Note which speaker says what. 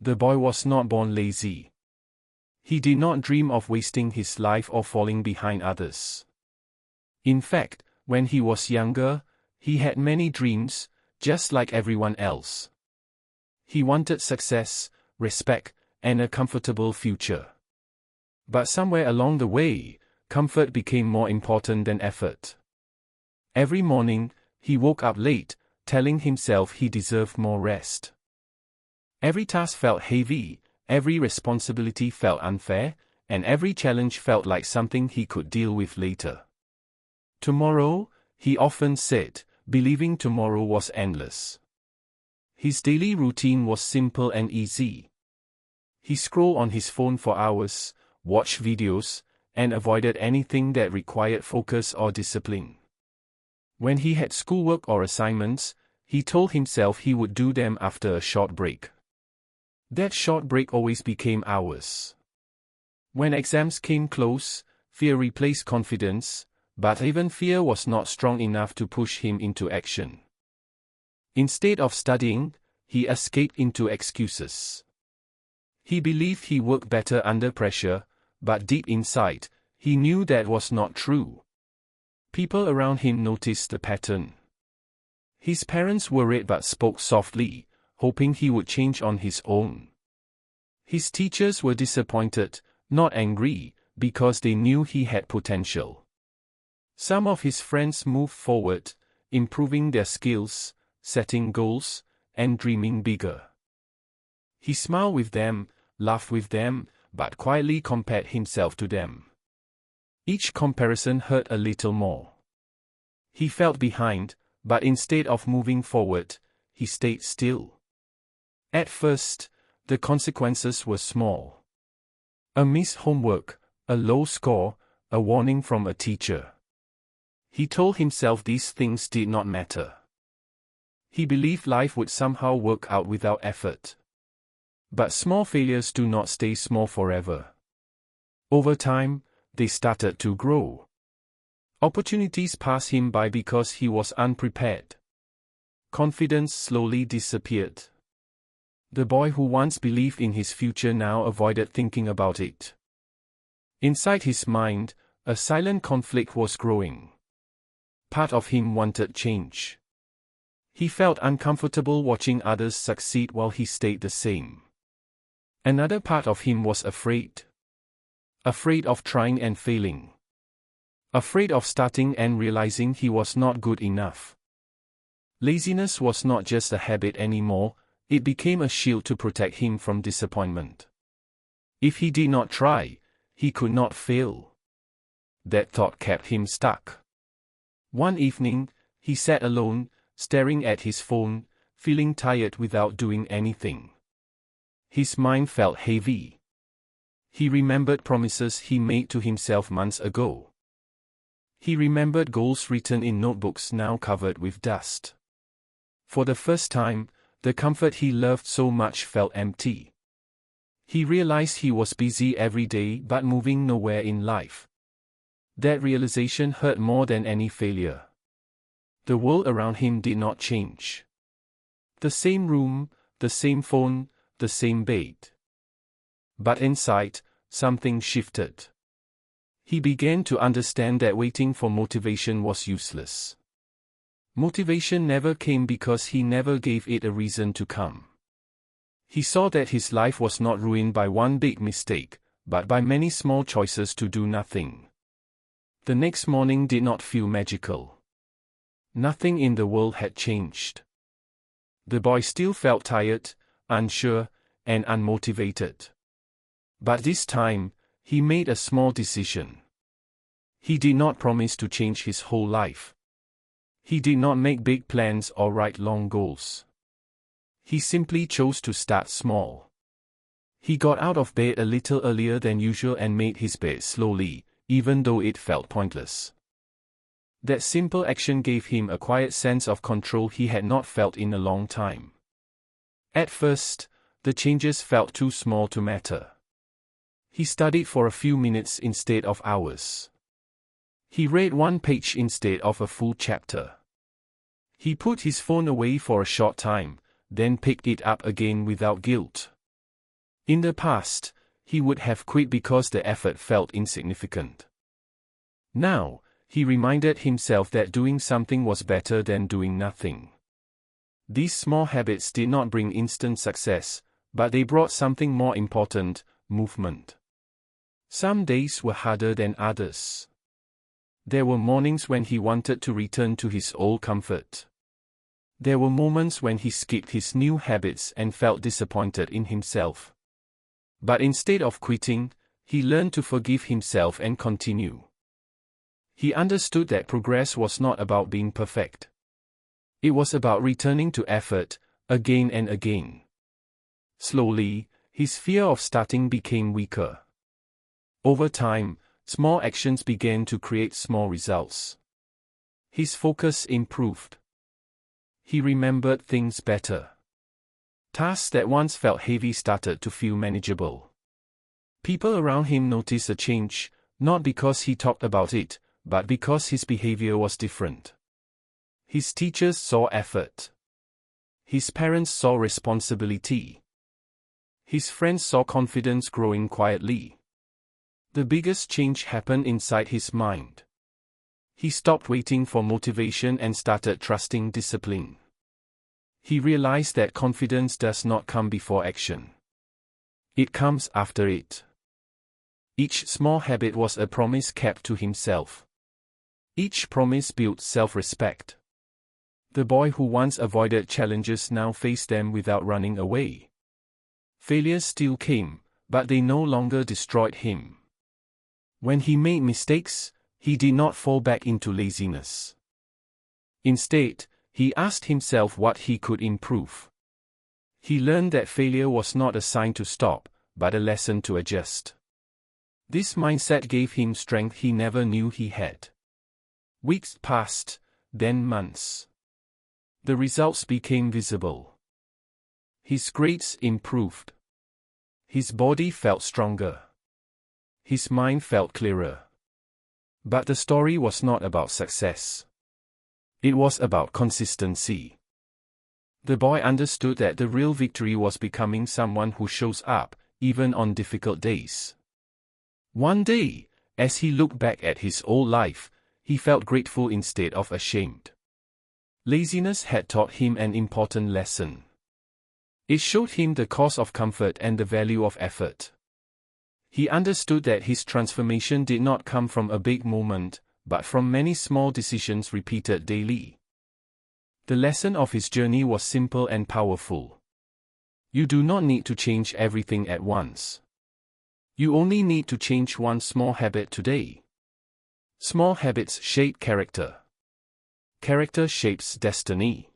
Speaker 1: The boy was not born lazy. He did not dream of wasting his life or falling behind others. In fact, when he was younger, he had many dreams, just like everyone else. He wanted success, respect, and a comfortable future. But somewhere along the way, comfort became more important than effort. Every morning, he woke up late, telling himself he deserved more rest. Every task felt heavy, every responsibility felt unfair, and every challenge felt like something he could deal with later. Tomorrow, he often said, believing tomorrow was endless. His daily routine was simple and easy. He scrolled on his phone for hours, watched videos, and avoided anything that required focus or discipline. When he had schoolwork or assignments, he told himself he would do them after a short break. That short break always became hours. When exams came close, fear replaced confidence, but even fear was not strong enough to push him into action. Instead of studying, he escaped into excuses. He believed he worked better under pressure, but deep inside, he knew that was not true. People around him noticed the pattern. His parents worried but spoke softly, hoping he would change on his own. His teachers were disappointed, not angry, because they knew he had potential. Some of his friends moved forward, improving their skills, setting goals, and dreaming bigger. He smiled with them, laughed with them, but quietly compared himself to them. Each comparison hurt a little more. He felt behind, but instead of moving forward, he stayed still. At first, the consequences were small. A missed homework, a low score, a warning from a teacher. He told himself these things did not matter. He believed life would somehow work out without effort. But small failures do not stay small forever. Over time, they started to grow. Opportunities passed him by because he was unprepared. Confidence slowly disappeared. The boy who once believed in his future now avoided thinking about it. Inside his mind, a silent conflict was growing. Part of him wanted change. He felt uncomfortable watching others succeed while he stayed the same. Another part of him was afraid. Afraid of trying and failing. Afraid of starting and realizing he was not good enough. Laziness was not just a habit anymore, it became a shield to protect him from disappointment. If he did not try, he could not fail. That thought kept him stuck. One evening, he sat alone, staring at his phone, feeling tired without doing anything. His mind felt heavy. He remembered promises he made to himself months ago. He remembered goals written in notebooks now covered with dust. For the first time, the comfort he loved so much felt empty. He realized he was busy every day but moving nowhere in life. That realization hurt more than any failure. The world around him did not change. The same room, the same phone, the same bed. But inside, something shifted. He began to understand that waiting for motivation was useless. Motivation never came because he never gave it a reason to come. He saw that his life was not ruined by one big mistake, but by many small choices to do nothing. The next morning did not feel magical. Nothing in the world had changed. The boy still felt tired, unsure, and unmotivated. But this time, he made a small decision. He did not promise to change his whole life. He did not make big plans or write long goals. He simply chose to start small. He got out of bed a little earlier than usual and made his bed slowly, even though it felt pointless. That simple action gave him a quiet sense of control he had not felt in a long time. At first, the changes felt too small to matter. He studied for a few minutes instead of hours. He read one page instead of a full chapter. He put his phone away for a short time, then picked it up again without guilt. In the past, he would have quit because the effort felt insignificant. Now, he reminded himself that doing something was better than doing nothing. These small habits did not bring instant success, but they brought something more important: movement. Some days were harder than others. There were mornings when he wanted to return to his old comfort. There were moments when he skipped his new habits and felt disappointed in himself. But instead of quitting, he learned to forgive himself and continue. He understood that progress was not about being perfect. It was about returning to effort, again and again. Slowly, his fear of starting became weaker. Over time, small actions began to create small results. His focus improved. He remembered things better. Tasks that once felt heavy started to feel manageable. People around him noticed a change, not because he talked about it, but because his behavior was different. His teachers saw effort. His parents saw responsibility. His friends saw confidence growing quietly. The biggest change happened inside his mind. He stopped waiting for motivation and started trusting discipline. He realized that confidence does not come before action. It comes after it. Each small habit was a promise kept to himself. Each promise built self-respect. The boy who once avoided challenges now faced them without running away. Failures still came, but they no longer destroyed him. When he made mistakes, he did not fall back into laziness. Instead, he asked himself what he could improve. He learned that failure was not a sign to stop, but a lesson to adjust. This mindset gave him strength he never knew he had. Weeks passed, then months. The results became visible. His grades improved. His body felt stronger. His mind felt clearer. But the story was not about success. It was about consistency. The boy understood that the real victory was becoming someone who shows up, even on difficult days. One day, as he looked back at his old life, he felt grateful instead of ashamed. Laziness had taught him an important lesson. It showed him the cost of comfort and the value of effort. He understood that his transformation did not come from a big moment, but from many small decisions repeated daily. The lesson of his journey was simple and powerful. You do not need to change everything at once. You only need to change one small habit today. Small habits shape character. Character shapes destiny.